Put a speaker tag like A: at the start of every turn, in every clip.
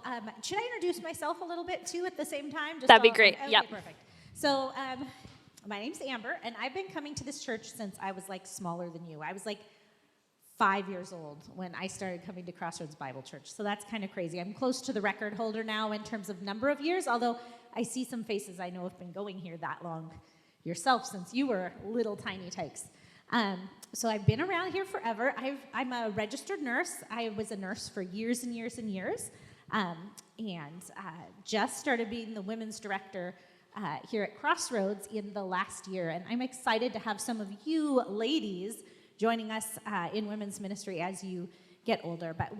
A: So should I introduce myself a little bit, too, at the same time?
B: That'd be great.
A: Okay,
B: Yep.
A: perfect. So my name's Amber, and I've been coming to this church since I was, smaller than you. I was, 5 years old when I started coming to Crossroads Bible Church. So that's kind of crazy. I'm close to the record holder now in terms of number of years, although I see some faces I know have been going here that long yourself since you were little tiny tykes. So I've been around here forever. I'm a registered nurse. I was a nurse for years and years and years, and just started being the women's director here at Crossroads in the last year. And I'm excited to have some of you ladies joining us in women's ministry as you get older. But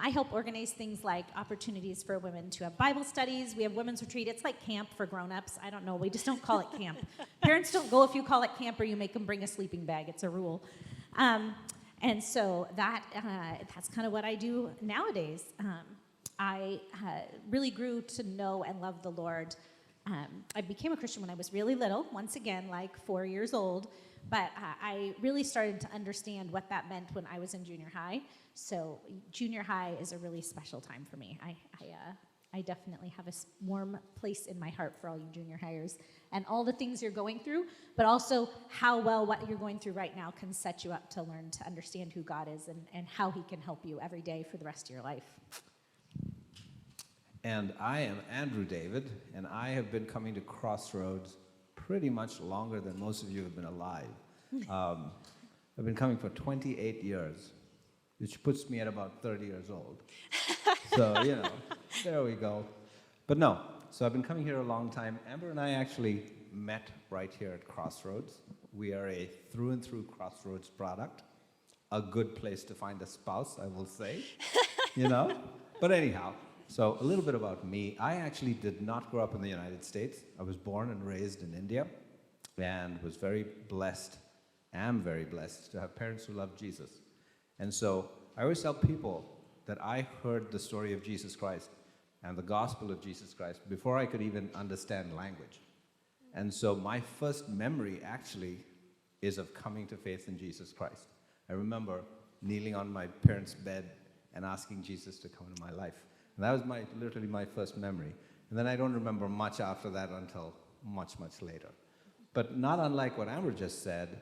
A: I help organize things like opportunities for women to have Bible studies. We have women's retreat. It's like camp for grown-ups. I don't know. We just don't call it camp. Parents don't go if you call it camp or you make them bring a sleeping bag. It's a rule. And so that's kind of what I do nowadays. I really grew to know and love the Lord. I became a Christian when I was really little, once again, 4 years old. But I really started to understand what that meant when I was in junior high. So junior high is a really special time for me. I definitely have a warm place in my heart for all you junior hires and all the things you're going through, but also how well what you're going through right now can set you up to learn to understand who God is and how he can help you every day for the rest of your life.
C: And I am Andrew David, and I have been coming to Crossroads pretty much longer than most of you have been alive. I've been coming for 28 years, which puts me at about 30 years old. So, there we go. But no, so I've been coming here a long time. Amber and I actually met right here at Crossroads. We are a through-and-through Crossroads product. A good place to find a spouse, I will say. But anyhow, so a little bit about me. I actually did not grow up in the United States. I was born and raised in India and was am very blessed to have parents who love Jesus. And so I always tell people that I heard the story of Jesus Christ and the gospel of Jesus Christ before I could even understand language. And so my first memory actually is of coming to faith in Jesus Christ. I remember kneeling on my parents' bed and asking Jesus to come into my life. And that was literally my first memory. And then I don't remember much after that until much, much later. But not unlike what Amber just said,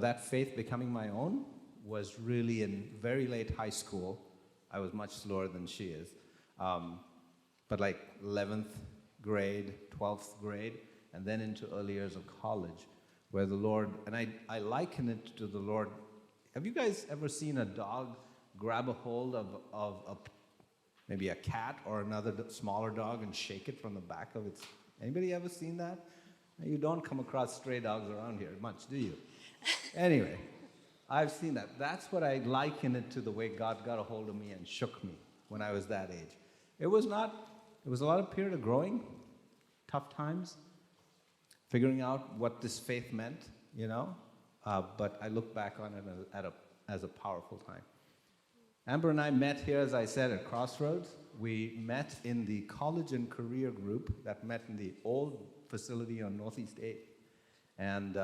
C: that faith becoming my own was really in very late high school. I was much slower than she is. But 11th grade, 12th grade, and then into early years of college, where the Lord, and I liken it to the Lord. Have you guys ever seen a dog grab a hold of maybe a cat or another smaller dog and shake it from the back of its... Anybody ever seen that? You don't come across stray dogs around here much, do you? Anyway, I've seen that. That's what I liken it to, the way God got a hold of me and shook me when I was that age. It was a lot of period of growing, tough times, figuring out what this faith meant, but I look back on it as a powerful time. Amber and I met here, as I said, at Crossroads. We met in the college and career group that met in the old facility on Northeast 8th. And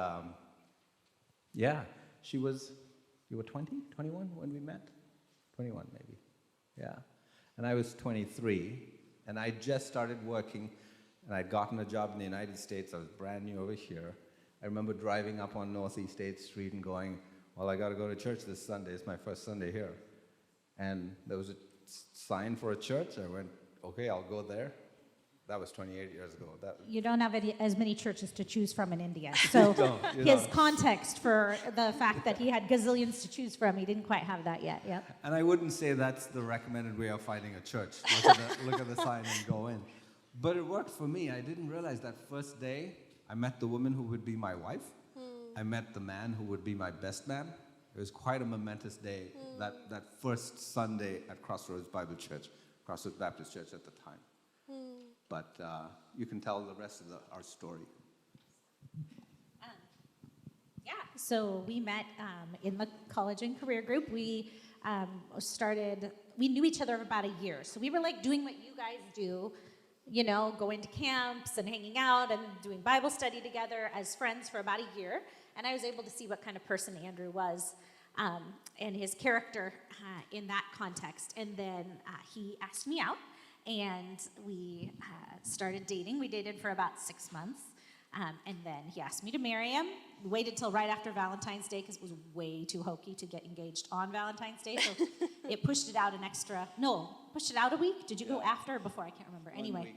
C: you were 20, 21 when we met? 21 maybe, yeah. And I was 23, and I just started working, and I'd gotten a job in the United States. I was brand new over here. I remember driving up on Northeast 8th Street and going, well, I got to go to church this Sunday. It's my first Sunday here. And there was a sign for a church. I went, okay, I'll go there. That was 28 years ago.
A: You don't have as many churches to choose from in India. So his context for the fact that he had gazillions to choose from, he didn't quite have that yet. Yep.
C: And I wouldn't say that's the recommended way of finding a church. Look at the sign and go in. But it worked for me. I didn't realize that first day I met the woman who would be my wife. I met the man who would be my best man. It was quite a momentous day, that first Sunday at Crossroads Bible Church, Crossroads Baptist Church at the time. But you can tell the rest of our story.
A: So we met in the college and career group. We knew each other about a year. So we were doing what you guys do, going to camps and hanging out and doing Bible study together as friends for about a year. And I was able to see what kind of person Andrew was. and his character in that context. And then he asked me out, and we started dating. We dated for about 6 months. And then he asked me to marry him. We waited till right after Valentine's Day because it was way too hokey to get engaged on Valentine's Day. So it pushed it out pushed it out a week. Did you go after or before? I can't remember. Anyway,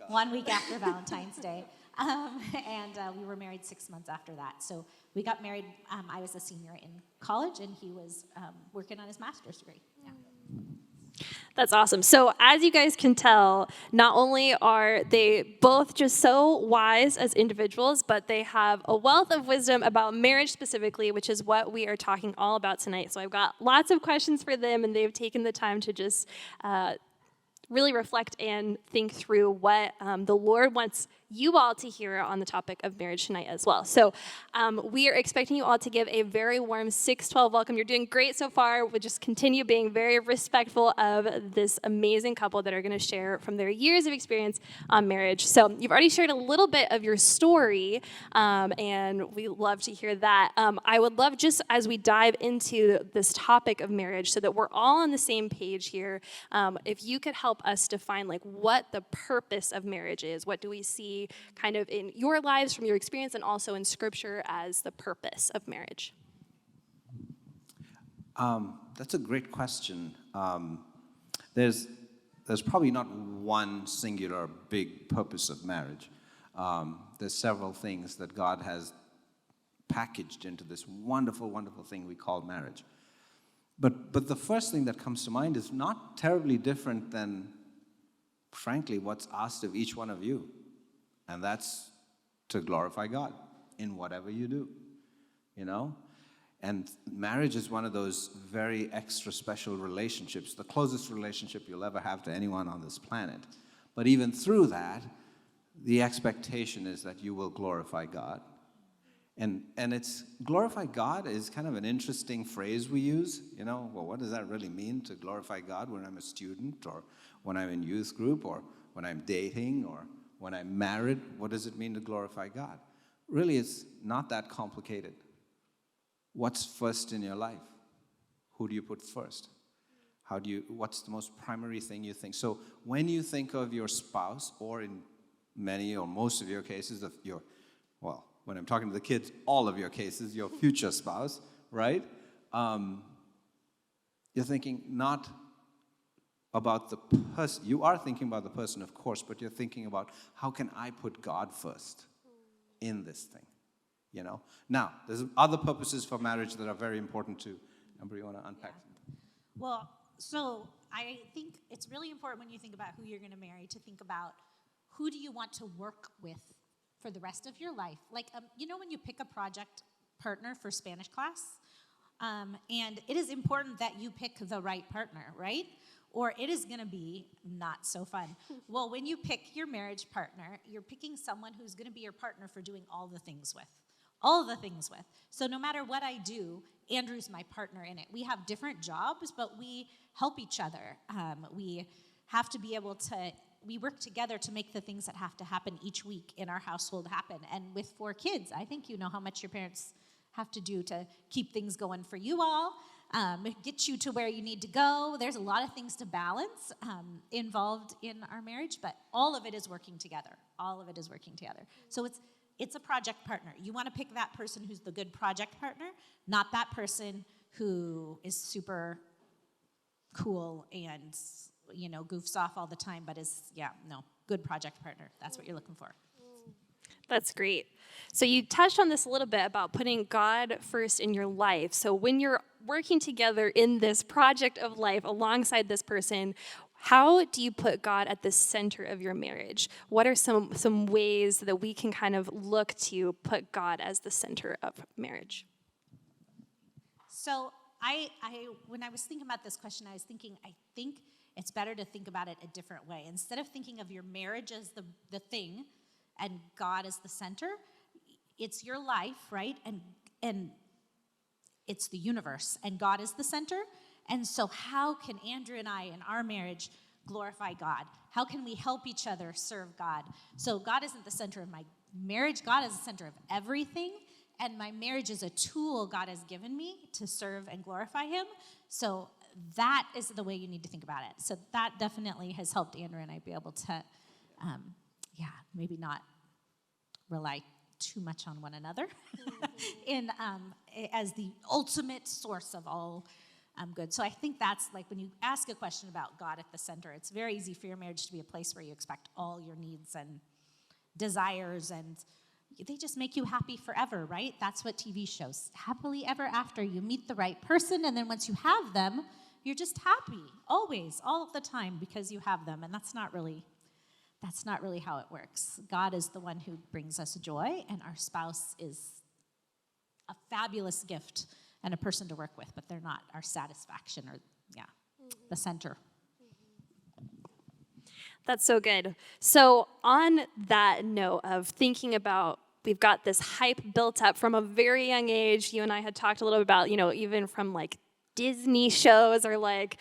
A: 1 week after Valentine's Day. And we were married 6 months after that. So we got married. I was a senior in college, and he was working on his master's degree. Yeah.
B: That's awesome. So as you guys can tell, not only are they both just so wise as individuals, but they have a wealth of wisdom about marriage specifically, which is what we are talking all about tonight. So I've got lots of questions for them, and they've taken the time to just really reflect and think through what the Lord wants you all to hear on the topic of marriage tonight as well. So we are expecting you all to give a very warm 612 welcome. You're doing great so far. We'll just continue being very respectful of this amazing couple that are going to share from their years of experience on marriage. So you've already shared a little bit of your story, and we love to hear that. I would love, just as we dive into this topic of marriage so that we're all on the same page here, if you could help us define like what the purpose of marriage is. What do we see kind of in your lives from your experience and also in Scripture as the purpose of marriage?
C: That's a great question. There's probably not one singular big purpose of marriage. There's several things that God has packaged into this wonderful, wonderful thing we call marriage. But the first thing that comes to mind is not terribly different than, frankly, what's asked of each one of you. And that's to glorify God in whatever you do, you know? And marriage is one of those very extra special relationships, the closest relationship you'll ever have to anyone on this planet. But even through that, the expectation is that you will glorify God. And it's glorify God is kind of an interesting phrase we use, you know. Well, what does that really mean, to glorify God, when I'm a student or when I'm in youth group or when I'm dating or when I'm married? What does it mean to glorify God? Really, it's not that complicated. What's first in your life? Who do you put first? What's the most primary thing you think? So when you think of your spouse, or in many or most of your cases, when I'm talking to the kids, all of your cases, your future spouse, right? You're thinking not about the person. You are thinking about the person, of course, but you're thinking about, how can I put God first in this thing, you know? Now, there's other purposes for marriage that are very important too. Amber, you want to unpack?
A: Yeah. Well, so I think it's really important when you think about who you're going to marry to think about, who do you want to work with for the rest of your life? Like, you know, when you pick a project partner for Spanish class, and it is important that you pick the right partner, right? Or it is going to be not so fun. Well, when you pick your marriage partner, you're picking someone who's going to be your partner for doing all the things with. All the things with. So no matter what I do, Andrew's my partner in it. We have different jobs, but we help each other. We have to be able to, we work together to make the things that have to happen each week in our household happen. And with 4 kids, I think you know how much your parents have to do to keep things going for you all, get you to where you need to go. There's a lot of things to balance involved in our marriage, but all of it is working together. All of it is working together. So it's a project partner. You want to pick that person who's the good project partner, not that person who is super cool and, you know, goofs off all the time, but good project partner. That's what you're looking for.
B: That's great. So you touched on this a little bit about putting God first in your life. So when you're working together in this project of life alongside this person, how do you put God at the center of your marriage? What are some ways that we can kind of look to put God as the center of marriage?
A: So when I was thinking about this question, I was thinking, I think it's better to think about it a different way. Instead of thinking of your marriage as the thing and God as the center, it's your life, right? And it's the universe, and God is the center. And so how can Andrew and I in our marriage glorify God? How can we help each other serve God? So God isn't the center of my marriage. God is the center of everything. and my marriage is a tool God has given me to serve and glorify him. So that is the way you need to think about it. So that definitely has helped Andrew and I be able to, maybe not rely too much on one another in as the ultimate source of all good. So I think that's like when you ask a question about God at the center, it's very easy for your marriage to be a place where you expect all your needs and desires, and they just make you happy forever, right? That's what TV shows. Happily ever after. You meet the right person, and then once you have them, you're just happy, always, all of the time, because you have them. And that's not really how it works. God is the one who brings us joy, and our spouse is a fabulous gift and a person to work with, but they're not our satisfaction or, the center.
B: That's so good. So on that note of thinking about, we've got this hype built up from a very young age. You and I had talked a little about, even from like Disney shows are like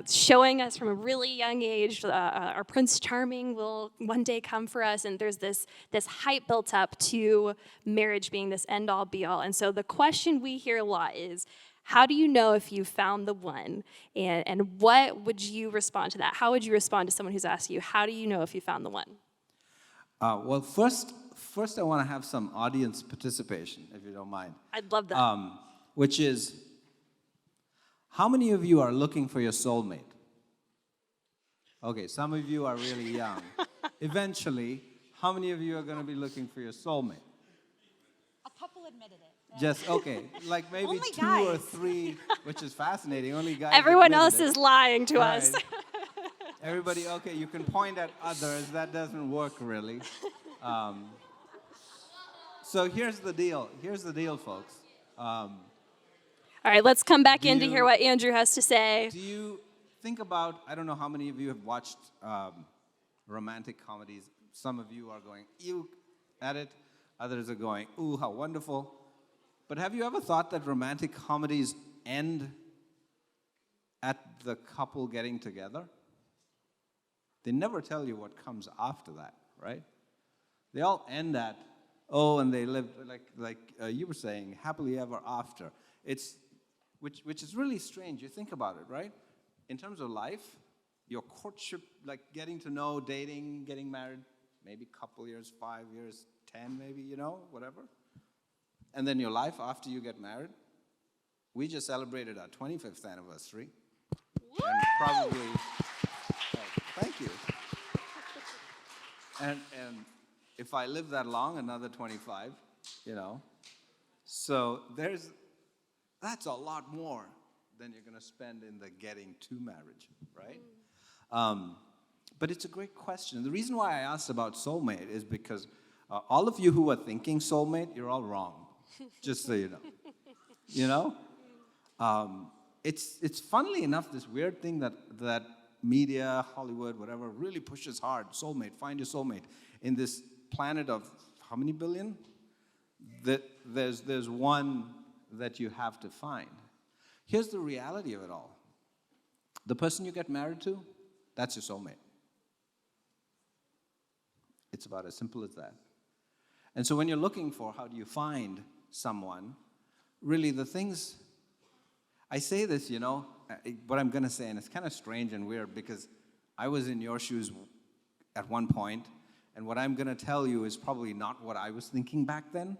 B: showing us from a really young age, our Prince Charming will one day come for us, and there's this hype built up to marriage being this end-all, be-all. And so the question we hear a lot is, how do you know if you found the one? And what would you respond to that? How would you respond to someone who's asked you, how do you know if you found the one?
C: Well, first I want to have some audience participation, if you don't mind.
B: I'd love that.
C: Which is, how many of you are looking for your soulmate? Okay, some of you are really young. Eventually, how many of you are going to be looking for your soulmate?
A: A couple admitted it.
C: Just, okay, like maybe
A: Only
C: 2
A: guys.
C: or 3, which is fascinating. Only guys.
B: Everyone
C: admitted
B: else
C: it.
B: is lying to
C: Right.
B: us.
C: Everybody, okay, you can point at others. That doesn't work really. So here's the deal. Here's the deal, folks.
B: All right, let's come back in to
C: you-
B: hear what Andrew has to say.
C: Do you think about, I don't know how many of you have watched romantic comedies. Some of you are going, ew, at it. Others are going, ooh, how wonderful. But have you ever thought that romantic comedies end at the couple getting together? They never tell you what comes after that, right? They all end at, and they live, like you were saying, happily ever after. It's which is really strange. You think about it, right? In terms of life, your courtship, like getting to know, dating, getting married, maybe a couple years, 5 years, 10 maybe, whatever. And then your life after you get married. We just celebrated our 25th anniversary.
B: Woo!
C: And probably, thank you. And if I live that long, another 25, So that's a lot more than you're going to spend in the getting to marriage, right? But it's a great question. The reason why I asked about soulmate is because all of you who are thinking soulmate, you're all wrong. Just so you know. It's funnily enough this weird thing that media, Hollywood, whatever, really pushes hard. Soulmate, find your soulmate. In this planet of how many billion? There's one that you have to find. Here's the reality of it all. The person you get married to, that's your soulmate. It's about as simple as that. And so when you're looking for how do you find someone, really the things, I say this, what I'm going to say, and it's kind of strange and weird because I was in your shoes at one point, and what I'm going to tell you is probably not what I was thinking back then,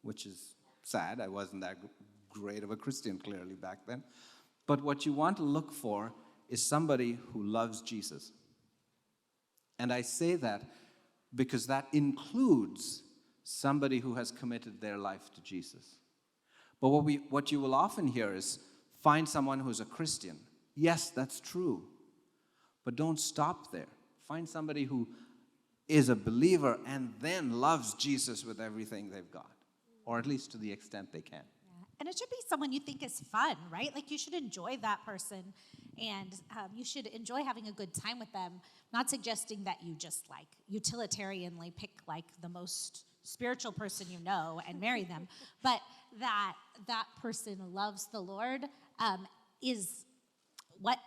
C: which is sad. I wasn't that great of a Christian, clearly, back then. But what you want to look for is somebody who loves Jesus. And I say that because that includes somebody who has committed their life to Jesus. But what you will often hear is, find someone who's a Christian. Yes, that's true. But don't stop there. Find somebody who is a believer and then loves Jesus with everything they've got, or at least to the extent they can.
A: Yeah. And it should be someone you think is fun, right? Like you should enjoy that person, and you should enjoy having a good time with them. Not suggesting that you just like utilitarianly pick like the most spiritual person you know and marry them, but that person loves the Lord is what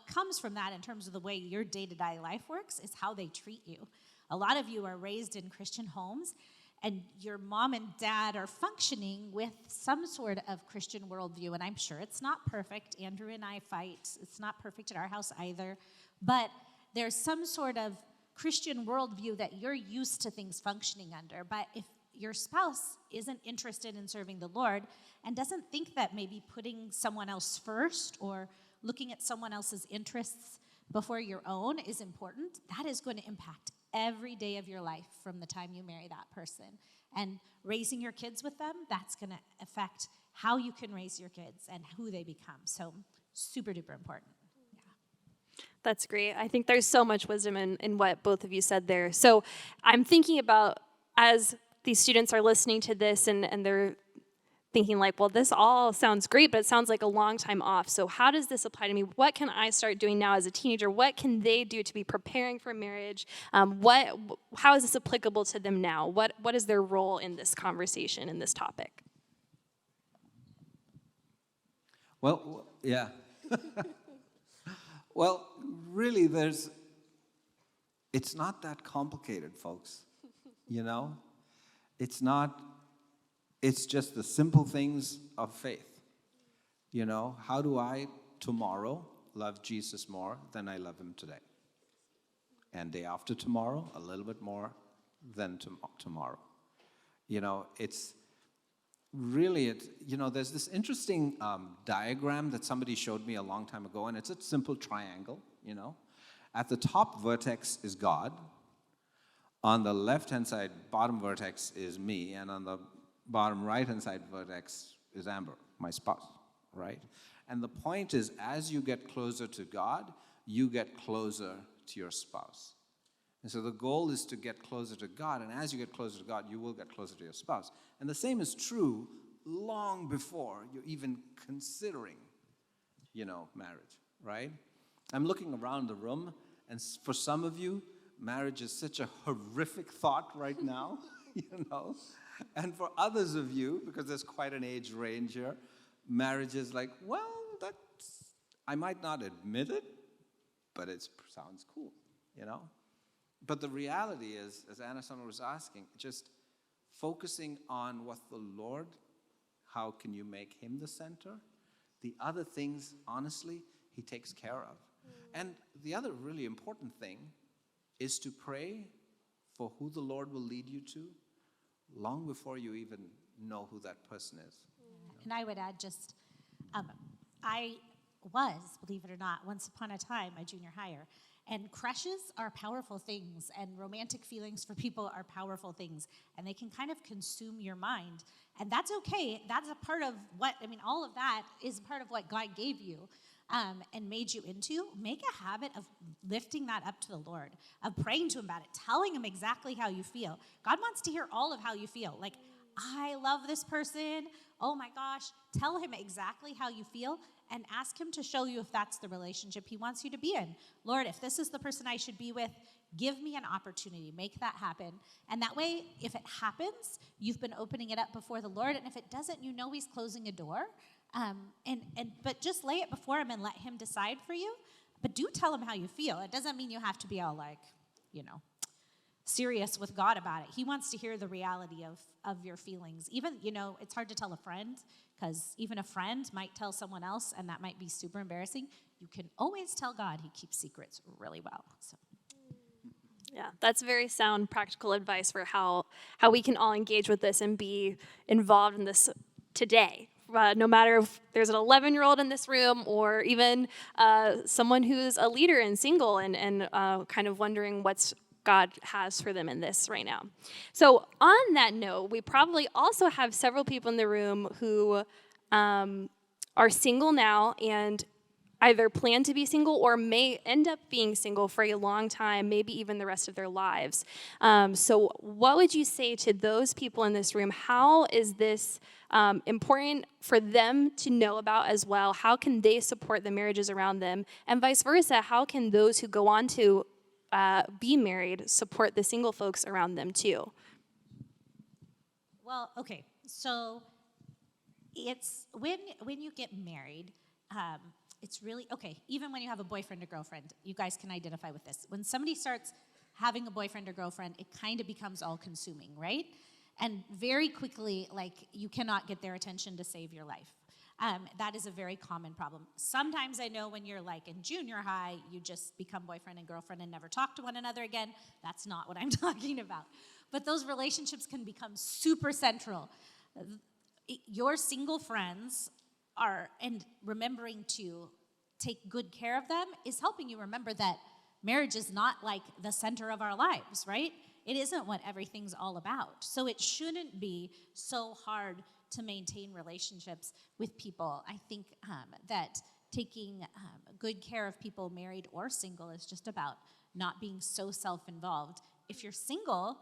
A: comes from that in terms of the way your day-to-day life works is how they treat you. A lot of you are raised in Christian homes, and your mom and dad are functioning with some sort of Christian worldview, and I'm sure it's not perfect. Andrew and I fight. It's not perfect at our house either. But there's some sort of Christian worldview that you're used to things functioning under. But if your spouse isn't interested in serving the Lord and doesn't think that maybe putting someone else first or looking at someone else's interests before your own is important, that is going to impact every day of your life from the time you marry that person. And raising your kids with them, that's going to affect how you can raise your kids and who they become. So super duper important. Yeah.
B: That's great. I think there's so much wisdom in what both of you said there. So I'm thinking about, as these students are listening to this and they're thinking like, well, this all sounds great, but it sounds like a long time off. So how does this apply to me? What can I start doing now as a teenager? What can they do to be preparing for marriage? How is this applicable to them now? What is their role in this conversation, in this topic?
C: Well, yeah. Well, really, it's not that complicated, folks. You know? It's just the simple things of faith. You know, how do I tomorrow love Jesus more than I love him today? And day after tomorrow, a little bit more than tomorrow. You know, it's really, there's this interesting diagram that somebody showed me a long time ago, and it's a simple triangle, you know. At the top vertex is God. On the left-hand side, bottom vertex is me, and on the bottom right-hand side vertex is Amber, my spouse, right? And the point is, as you get closer to God, you get closer to your spouse. And so the goal is to get closer to God, and as you get closer to God, you will get closer to your spouse. And the same is true long before you're even considering, marriage, right? I'm looking around the room, and for some of you, marriage is such a horrific thought right now, And for others of you, because there's quite an age range here, marriage is like, well, I might not admit it, but it sounds cool, But the reality is, as Anna Summer was asking, just focusing on what the Lord, how can you make him the center? The other things, honestly, he takes care of. And the other really important thing is to pray for who the Lord will lead you to long before you even know who that person is.
A: And I would add just, I was, believe it or not, once upon a time a junior higher. And crushes are powerful things, and romantic feelings for people are powerful things, and they can kind of consume your mind. And that's okay. That's a part of all of that is part of what God gave you and made you into. Make a habit of lifting that up to the Lord, of praying to him about it, telling him exactly how you feel. God wants to hear all of how you feel. Like, I love this person. Oh my gosh. Tell him exactly how you feel and ask him to show you if that's the relationship he wants you to be in. Lord, if this is the person I should be with, give me an opportunity. Make that happen. And that way, if it happens, you've been opening it up before the Lord. And if it doesn't, he's closing a door. But just lay it before him and let him decide for you. But do tell him how you feel. It doesn't mean you have to be all like, serious with God about it. He wants to hear the reality of your feelings. Even, it's hard to tell a friend, because even a friend might tell someone else, and that might be super embarrassing. You can always tell God. He keeps secrets really well. So.
B: Yeah, that's very sound practical advice for how we can all engage with this and be involved in this today. No matter if there's an 11-year-old in this room or even someone who's a leader and single and kind of wondering what's God has for them in this right now. So on that note, we probably also have several people in the room who are single now and either plan to be single or may end up being single for a long time, maybe even the rest of their lives. So what would you say to those people in this room? How is this important for them to know about as well? How can they support the marriages around them? And vice versa, how can those who go on to be married support the single folks around them too?
A: Well, okay, so it's when you get married, it's really, okay, even when you have a boyfriend or girlfriend, you guys can identify with this. When somebody starts having a boyfriend or girlfriend, it kind of becomes all-consuming, right? And very quickly, like, you cannot get their attention to save your life. That is a very common problem. Sometimes I know when you're like in junior high, you just become boyfriend and girlfriend and never talk to one another again. That's not what I'm talking about. But those relationships can become super central. Your single friends are, and remembering to take good care of them is helping you remember that marriage is not like the center of our lives, right? It isn't what everything's all about. So it shouldn't be so hard to maintain relationships with people. I think that taking good care of people, married or single, is just about not being so self-involved. If you're single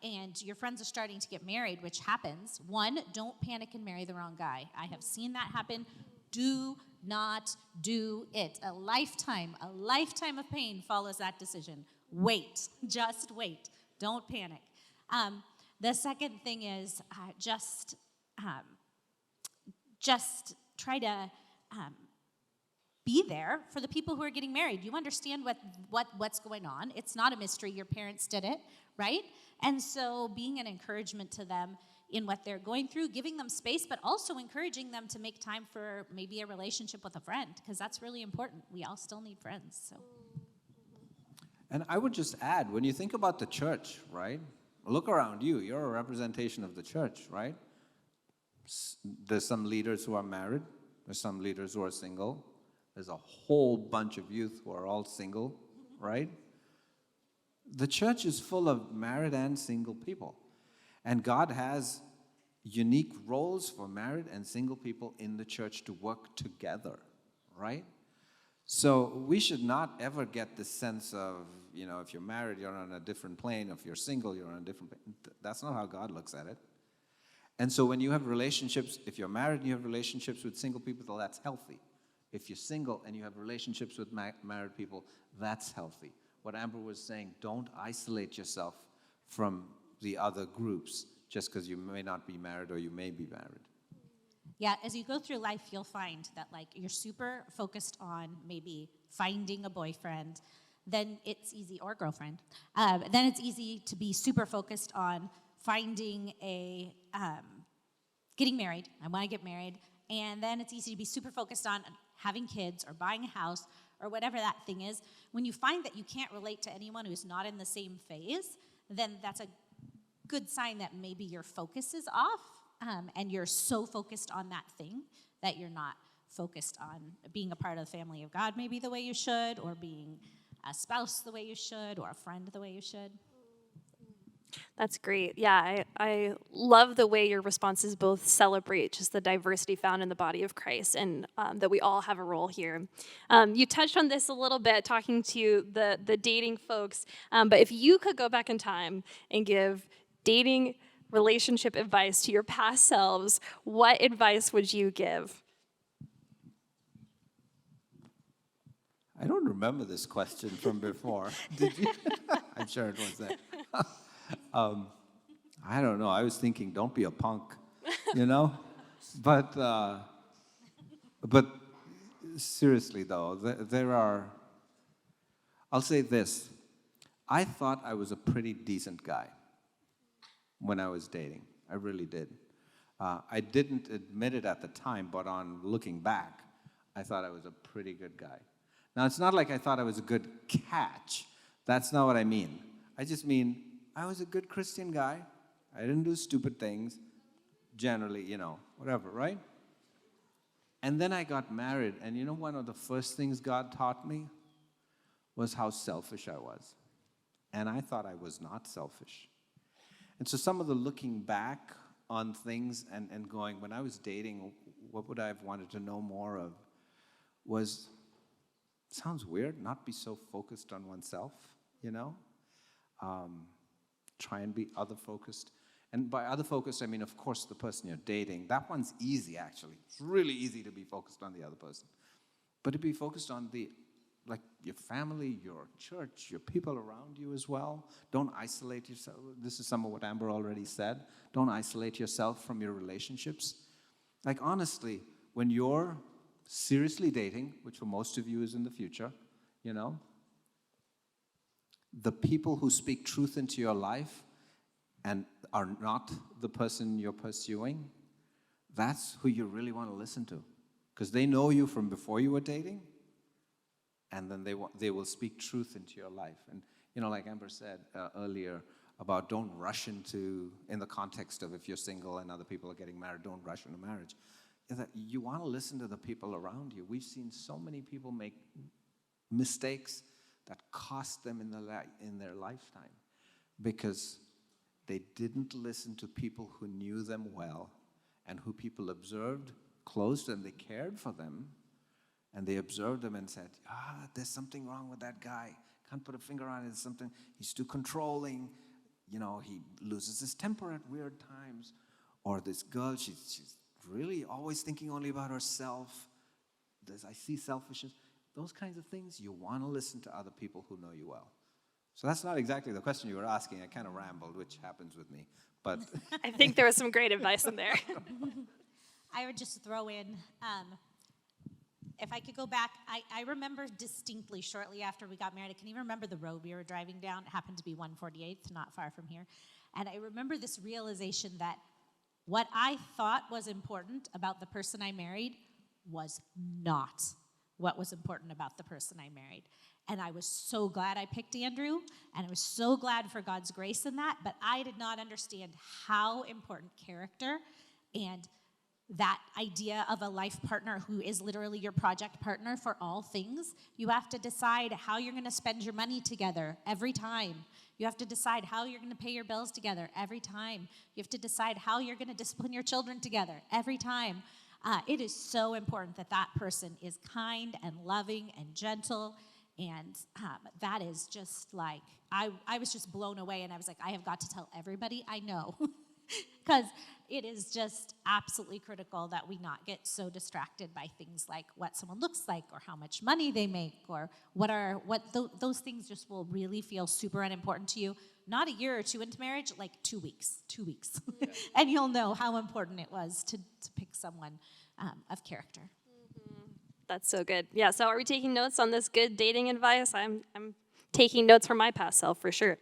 A: and your friends are starting to get married, which happens, one, don't panic and marry the wrong guy. I have seen that happen. Do not do it. A lifetime of pain follows that decision. Wait, just wait. Don't panic. The second thing is just try to be there for the people who are getting married. You understand what's going on. It's not a mystery. Your parents did it, right? And so being an encouragement to them in what they're going through, giving them space, but also encouraging them to make time for maybe a relationship with a friend, because that's really important. We all still need friends. So.
C: And I would just add, when you think about the church, right? Look around you. You're a representation of the church, right? There's some leaders who are married. There's some leaders who are single. There's a whole bunch of youth who are all single, right? The church is full of married and single people. And God has unique roles for married and single people in the church to work together, right? So we should not ever get this sense of, if you're married, you're on a different plane. If you're single, you're on a different plane. That's not how God looks at it. And so when you have relationships, if you're married and you have relationships with single people, that's healthy. If you're single and you have relationships with married people, that's healthy. What Amber was saying, don't isolate yourself from the other groups just because you may not be married or you may be married.
A: Yeah, as you go through life, you'll find that like you're super focused on maybe finding a boyfriend, then it's easy, or girlfriend, then it's easy to be super focused on finding getting married. I want to get married. And then it's easy to be super focused on having kids or buying a house or whatever that thing is. When you find that you can't relate to anyone who's not in the same phase, then that's a good sign that maybe your focus is off, and you're so focused on that thing that you're not focused on being a part of the family of God maybe the way you should, or being a spouse the way you should, or a friend the way you should.
B: That's great. Yeah, I love the way your responses both celebrate just the diversity found in the body of Christ, and that we all have a role here. You touched on this a little bit, talking to the dating folks, but if you could go back in time and give dating relationship advice to your past selves, what advice would you give?
C: I don't remember this question from before. Did you? I'm sure it was that. I don't know. I was thinking, don't be a punk, But seriously, though, there are. I'll say this. I thought I was a pretty decent guy when I was dating. I really did. I didn't admit it at the time, but on looking back, I thought I was a pretty good guy. Now, it's not like I thought I was a good catch. That's not what I mean. I just mean I was a good Christian guy. I didn't do stupid things, generally, whatever, right? And then I got married, and one of the first things God taught me was how selfish I was. And I thought I was not selfish. And so some of the looking back on things and going, when I was dating, what would I have wanted to know more of was, sounds weird, not be so focused on oneself, try and be other-focused. And by other-focused, I mean, of course, the person you're dating. That one's easy, actually. It's really easy to be focused on the other person. But to be focused on your family, your church, your people around you as well. Don't isolate yourself. This is some of what Amber already said. Don't isolate yourself from your relationships. Honestly, when you're seriously dating, which for most of you is in the future, the people who speak truth into your life and are not the person you're pursuing, that's who you really want to listen to. Because they know you from before you were dating, and then they will speak truth into your life. And, like Amber said earlier about don't rush into, in the context of if you're single and other people are getting married, don't rush into marriage. Is that you want to listen to the people around you. We've seen so many people make mistakes that cost them in their lifetime because they didn't listen to people who knew them well and who people observed close to them. They cared for them, and they observed them and said, there's something wrong with that guy. Can't put a finger on it. It's something, he's too controlling. He loses his temper at weird times. Or this girl, she's really always thinking only about herself. I see selfishness. Those kinds of things, you want to listen to other people who know you well. So that's not exactly the question you were asking. I kind of rambled, which happens with me. But
B: I think there was some great advice in there.
A: I would just throw in, if I could go back, I remember distinctly shortly after we got married, I can even remember the road we were driving down. It happened to be 148th, not far from here. And I remember this realization that what I thought was important about the person I married was not what was important about the person I married. And I was so glad I picked Andrew, and I was so glad for God's grace in that, but I did not understand how important character and that idea of a life partner who is literally your project partner for all things. You have to decide how you're going to spend your money together every time. You have to decide how you're going to pay your bills together every time. You have to decide how you're going to discipline your children together every time. It is so important that that person is kind and loving and gentle. And that is just like, I was just blown away. And I was like, I have got to tell everybody I know. Because it is just absolutely critical that we not get so distracted by things like what someone looks like or how much money they make or those things just will really feel super unimportant to you. Not a year or two into marriage, like 2 weeks. 2 weeks. Yeah. And you'll know how important it was to pick someone of character.
B: That's so good. Yeah, so are we taking notes on this good dating advice? I'm taking notes from my past self for sure.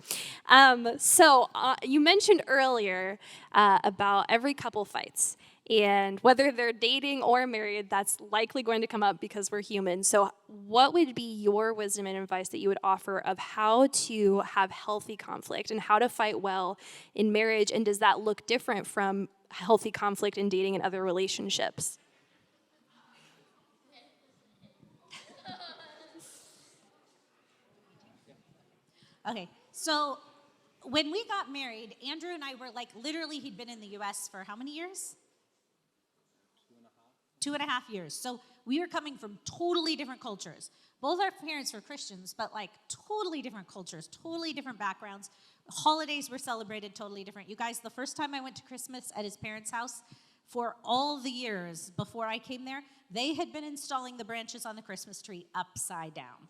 B: So you mentioned earlier about every couple fights, and whether they're dating or married, that's likely going to come up because we're human. So what would be your wisdom and advice that you would offer of how to have healthy conflict and how to fight well in marriage? And does that look different from healthy conflict in dating and other relationships?
A: Okay, so when we got married, Andrew and I were like, literally, he'd been in the U.S. for how many years? 2.5 years. So we were coming from totally different cultures. Both our parents were Christians, but like totally different cultures, totally different backgrounds. Holidays were celebrated totally different. You guys, the first time I went to Christmas at his parents' house, for all the years before I came there, they had been installing the branches on the Christmas tree upside down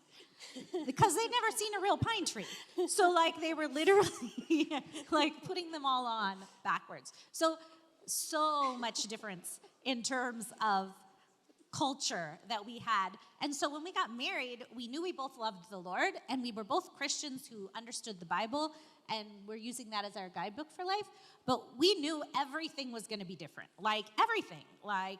A: because they'd never seen a real pine tree. So like they were literally like putting them all on backwards. So much difference in terms of culture that we had. And so when we got married, we knew we both loved the Lord, and we were both Christians who understood the Bible, and we're using that as our guidebook for life. But we knew everything was going to be different. Like everything. Like,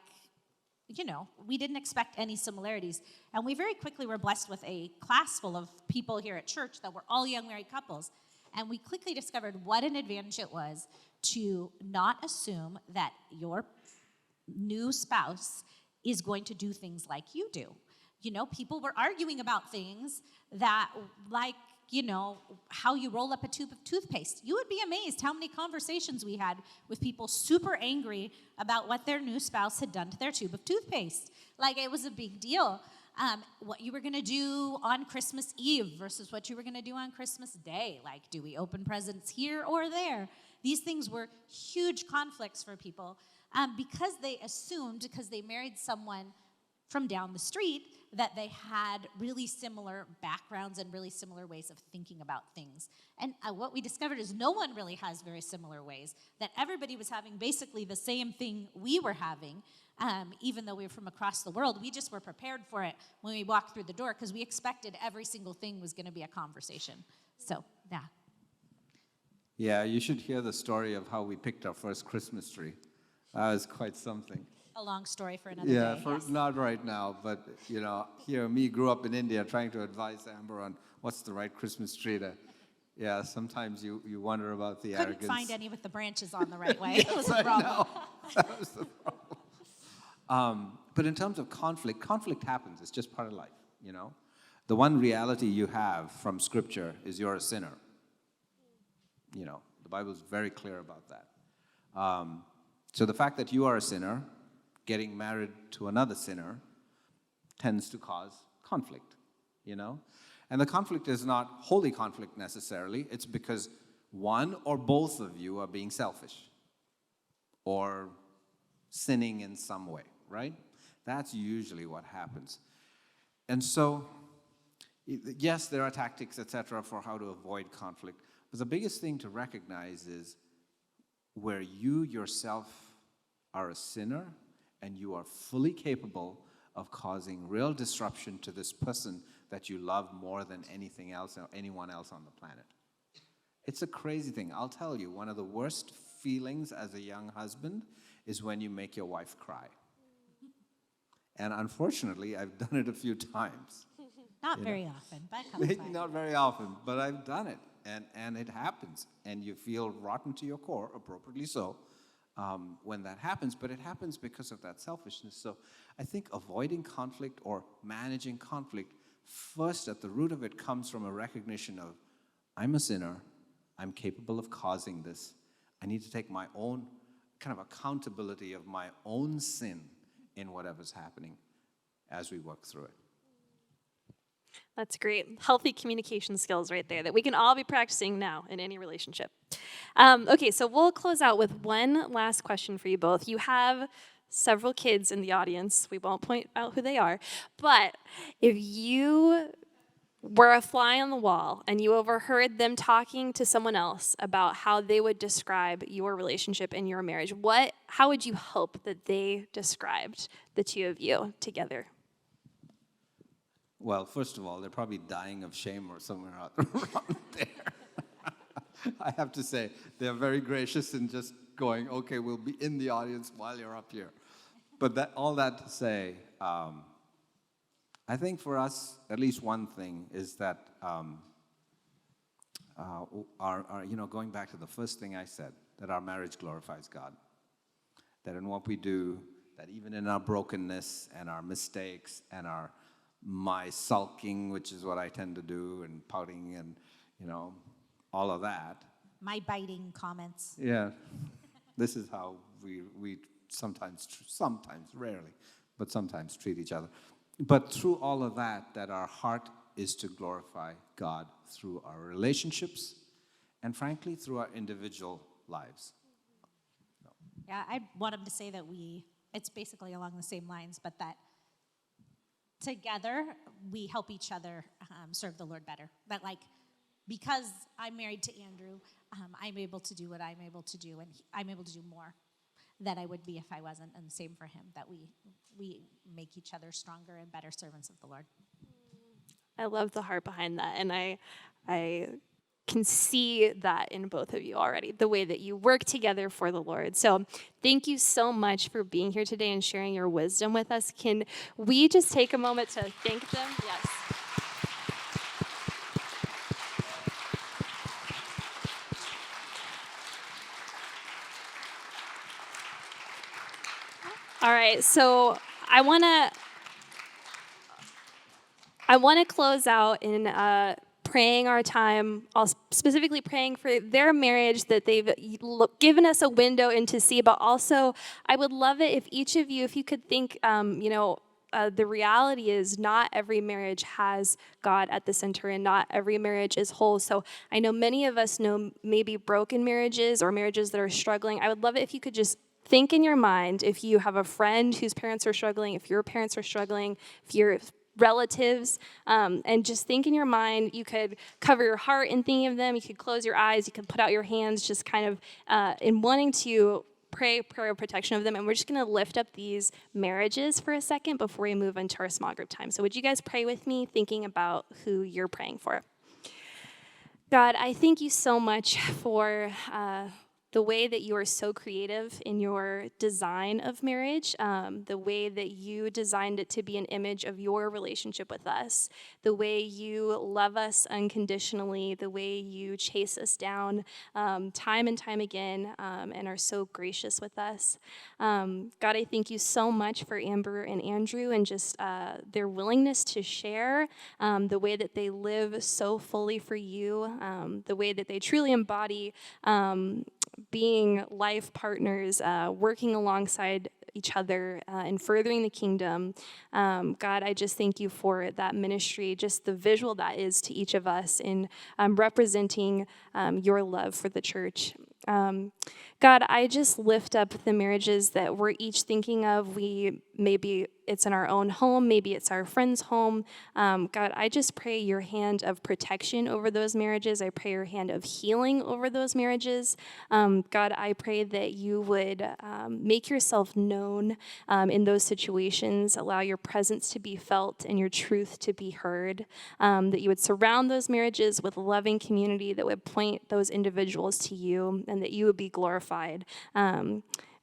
A: we didn't expect any similarities. And we very quickly were blessed with a class full of people here at church that were all young married couples. And we quickly discovered what an advantage it was to not assume that your new spouse is going to do things like you do. People were arguing about things that, like, how you roll up a tube of toothpaste. You would be amazed how many conversations we had with people super angry about what their new spouse had done to their tube of toothpaste. Like, it was a big deal. What you were going to do on Christmas Eve versus what you were going to do on Christmas Day. Like, do we open presents here or there? These things were huge conflicts for people because they married someone from down the street, that they had really similar backgrounds and really similar ways of thinking about things. And what we discovered is no one really has very similar ways, that everybody was having basically the same thing we were having, even though we were from across the world. We just were prepared for it when we walked through the door because we expected every single thing was going to be a conversation. So, yeah.
C: Yeah, you should hear the story of how we picked our first Christmas tree. That was quite something.
A: A long story for another
C: Yeah,
A: day.
C: for
A: Yes.
C: not right now, but here me grew up in India trying to advise Amber on what's the right Christmas tree to. Yeah, sometimes you wonder about the
A: Couldn't
C: arrogance.
A: find any with the branches on the right way. It was a problem.
C: No, that was the problem. But in terms of conflict happens. It's just part of life, The one reality you have from Scripture is you're a sinner. The Bible is very clear about that. So the fact that you are a sinner, getting married to another sinner, tends to cause conflict, And the conflict is not holy conflict necessarily. It's because one or both of you are being selfish or sinning in some way, right? That's usually what happens. And so, yes, there are tactics, etc., for how to avoid conflict. But the biggest thing to recognize is where you yourself are a sinner and you are fully capable of causing real disruption to this person that you love more than anything else or anyone else on the planet. It's a crazy thing. I'll tell you, one of the worst feelings as a young husband is when you make your wife cry. And unfortunately, I've done it a few times.
A: Not very often, but it comes
C: Maybe
A: by.
C: not very often, but I've done it. And it happens. And you feel rotten to your core, appropriately so, when that happens. But it happens because of that selfishness. So I think avoiding conflict or managing conflict, first at the root of it comes from a recognition of, I'm a sinner. I'm capable of causing this. I need to take my own kind of accountability of my own sin in whatever's happening as we work through it.
B: That's great. Healthy communication skills right there that we can all be practicing now in any relationship. Okay, so we'll close out with one last question for you both. You have several kids in the audience. We won't point out who they are. But if you were a fly on the wall and you overheard them talking to someone else about how they would describe your relationship and your marriage, how would you hope that they described the two of you together?
C: Well, first of all, they're probably dying of shame or somewhere around there. I have to say, they're very gracious in just going, okay, we'll be in the audience while you're up here. But all that to say, I think for us, at least one thing is that going back to the first thing I said, that our marriage glorifies God. That in what we do, that even in our brokenness and our mistakes and my sulking, which is what I tend to do, and pouting and, all of that.
A: My biting comments.
C: Yeah. This is how we sometimes, rarely, but sometimes treat each other. But through all of that our heart is to glorify God through our relationships and, frankly, through our individual lives.
A: Yeah, I want him to say that it's basically along the same lines, but that together we help each other serve the Lord better. That, because I'm married to Andrew, I'm able to do what I'm able to do, and I'm able to do more than I would be if I wasn't, and the same for him, that we make each other stronger and better servants of the Lord.
B: I love the heart behind that, and I can see that in both of you already, the way that you work together for the Lord. So thank you so much for being here today and sharing your wisdom with us. Can we just take a moment to thank them? Yes. All right, so I want to close out in praying our time, specifically praying for their marriage, that they've given us a window in to see, but also I would love it if each of you, if you could think, the reality is not every marriage has God at the center and not every marriage is whole. So I know many of us know maybe broken marriages or marriages that are struggling. I would love it if you could just think in your mind, if you have a friend whose parents are struggling, if your parents are struggling, if your relatives, and just think in your mind. You could cover your heart in thinking of them. You could close your eyes. You could put out your hands, just kind of in wanting to pray prayer of protection of them. And we're just going to lift up these marriages for a second before we move into our small group time. So would you guys pray with me, thinking about who you're praying for? God, I thank you so much for the way that you are so creative in your design of marriage, the way that you designed it to be an image of your relationship with us, the way you love us unconditionally, the way you chase us down time and time again and are so gracious with us. God, I thank you so much for Amber and Andrew and just their willingness to share, the way that they live so fully for you, the way that they truly embody being life partners, working alongside each other and furthering the kingdom. God, I just thank you for that ministry, just the visual that is to each of us in representing your love for the church. God, I just lift up the marriages that we're each thinking of. Maybe it's in our own home, maybe it's our friend's home. God, I just pray your hand of protection over those marriages. I pray your hand of healing over those marriages. God, I pray that you would make yourself known in those situations, allow your presence to be felt and your truth to be heard, that you would surround those marriages with loving community that would point those individuals to you and that you would be glorified.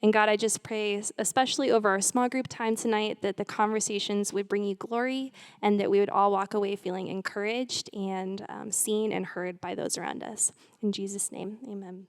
B: And God, I just pray, especially over our small group time tonight, that the conversations would bring you glory and that we would all walk away feeling encouraged and seen and heard by those around us. In Jesus' name, amen.